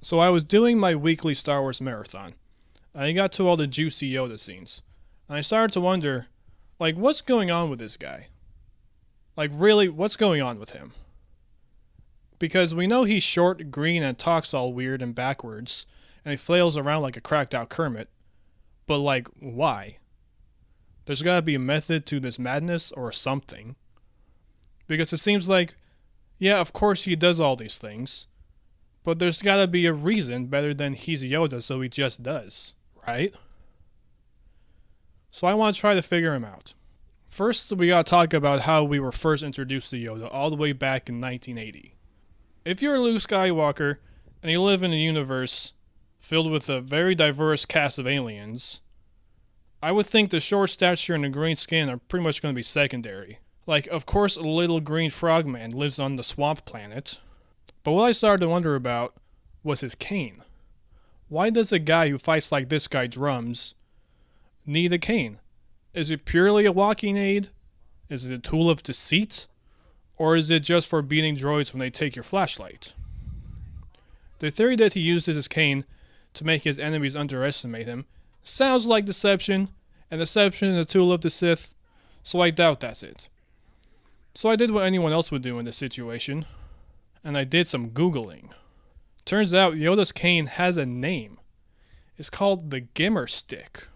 So I was doing my weekly Star Wars marathon, and I got to all the juicy Yoda scenes, and I started to wonder, what's going on with this guy? Really, what's going on with him? Because we know he's short, green, and talks all weird and backwards, and he flails around like a cracked out Kermit, but why? There's gotta be a method to this madness or something. Because it seems yeah, of course he does all these things, but there's gotta be a reason better than he's Yoda, so he just does, right? So I want to try to figure him out. First, we gotta talk about how we were first introduced to Yoda all the way back in 1980. If you're Luke Skywalker and you live in a universe filled with a very diverse cast of aliens, I would think the short stature and the green skin are pretty much going to be secondary. Of course, a little green frogman lives on the swamp planet. But what I started to wonder about was his cane. Why does a guy who fights like this guy drums need a cane? Is it purely a walking aid? Is it a tool of deceit? Or is it just for beating droids when they take your flashlight? The theory that he uses his cane to make his enemies underestimate him sounds like deception, and deception is a tool of the Sith, so I doubt that's it. So I did what anyone else would do in this situation, and I did some Googling. Turns out Yoda's cane has a name. It's called the Gimmer Stick.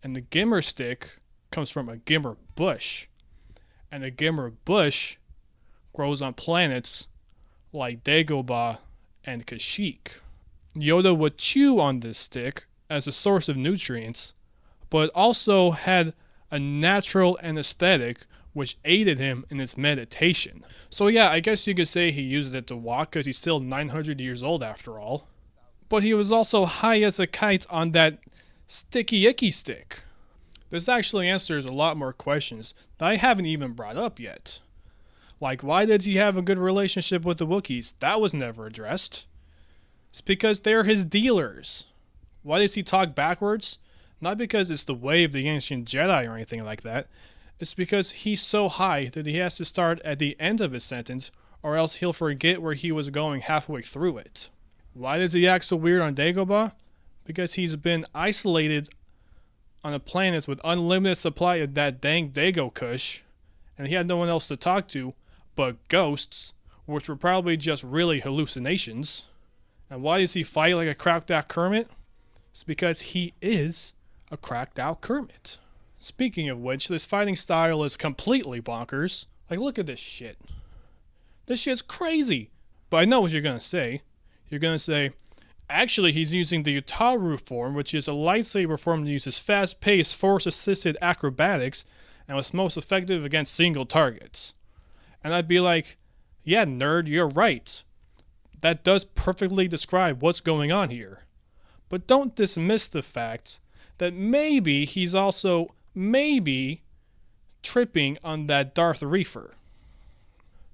And the Gimmer Stick comes from a Gimmer bush. And the Gimmer bush grows on planets like Dagobah and Kashyyyk. Yoda would chew on this stick as a source of nutrients, but it also had a natural anesthetic which aided him in his meditation. So yeah, I guess you could say he uses it to walk because he's still 900 years old after all. But he was also high as a kite on that sticky icky stick. This actually answers a lot more questions that I haven't even brought up yet. Why did he have a good relationship with the Wookiees? That was never addressed. It's because they're his dealers. Why does he talk backwards? Not because it's the way of the ancient Jedi or anything like that. It's because he's so high that he has to start at the end of his sentence, or else he'll forget where he was going halfway through it. Why does he act so weird on Dagobah? Because he's been isolated on a planet with unlimited supply of that dang Dago Kush, and he had no one else to talk to but ghosts, which were probably just really hallucinations. And why does he fight like a cracked out Kermit? It's because he is a cracked out Kermit. Speaking of which, this fighting style is completely bonkers. Look at this shit. This shit's crazy. But I know what you're gonna say. You're gonna say, actually he's using the Utaru form, which is a lightsaber form that uses fast-paced, force-assisted acrobatics, and was most effective against single targets. And I'd be like, yeah, nerd, you're right. That does perfectly describe what's going on here. But don't dismiss the fact that maybe he's also, tripping on that Darth Reefer.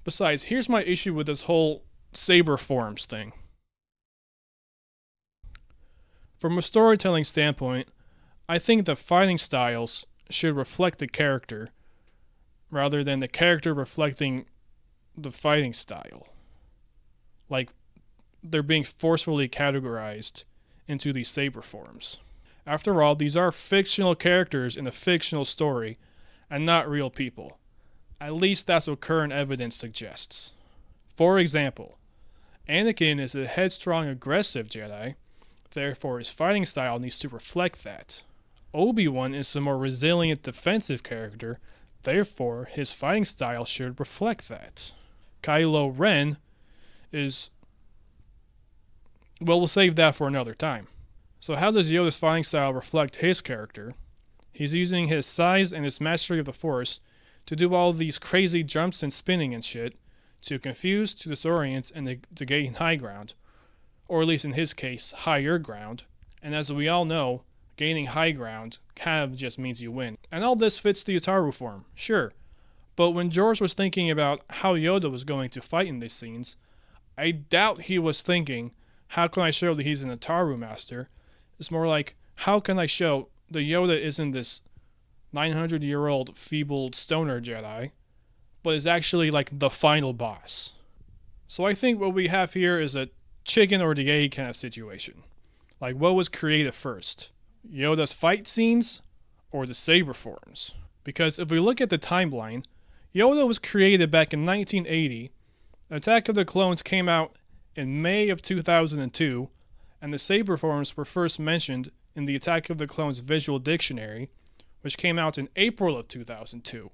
Besides, here's my issue with this whole saber forms thing. From a storytelling standpoint, I think the fighting styles should reflect the character, rather than the character reflecting the fighting style. They're being forcefully categorized into these saber forms. After all, these are fictional characters in a fictional story, and not real people. At least that's what current evidence suggests. For example, Anakin is a headstrong, aggressive Jedi, therefore his fighting style needs to reflect that. Obi-Wan is a more resilient, defensive character, therefore his fighting style should reflect that. Kylo Ren is... well, we'll save that for another time. So how does Yoda's fighting style reflect his character? He's using his size and his mastery of the Force to do all these crazy jumps and spinning and shit, to confuse, to disorient, and to gain high ground. Or at least in his case, higher ground. And as we all know, gaining high ground kind of just means you win. And all this fits the Utaru form, sure. But when George was thinking about how Yoda was going to fight in these scenes, I doubt he was thinking, how can I show that he's an Utaru master? It's more like, how can I show that Yoda isn't this 900-year-old feeble stoner Jedi, but is actually the final boss? So I think what we have here is a chicken or the egg kind of situation. Like, what was created first? Yoda's fight scenes or the saber forms? Because if we look at the timeline, Yoda was created back in 1980, Attack of the Clones came out in May of 2002, and the saber forms were first mentioned in the Attack of the Clones visual dictionary, which came out in April of 2002.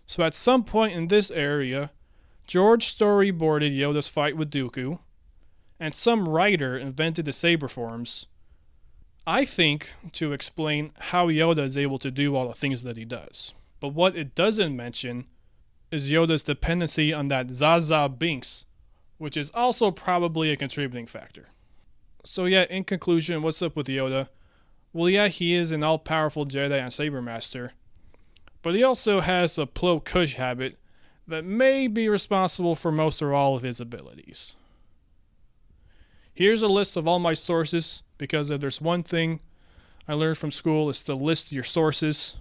So at some point in this area, George storyboarded Yoda's fight with Dooku, and some writer invented the saber forms, I think, to explain how Yoda is able to do all the things that he does. But what it doesn't mention is Yoda's dependency on that Zaza Binks, which is also probably a contributing factor. So yeah, in conclusion, what's up with Yoda? Well, yeah, he is an all-powerful Jedi and Saber Master, but he also has a Plo Kush habit that may be responsible for most or all of his abilities. Here's a list of all my sources, because if there's one thing I learned from school, it's to list your sources.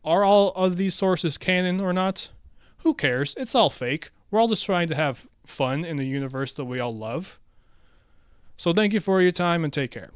Are all of these sources canon or not? Who cares? It's all fake. We're all just trying to have fun in the universe that we all love. So thank you for your time and take care.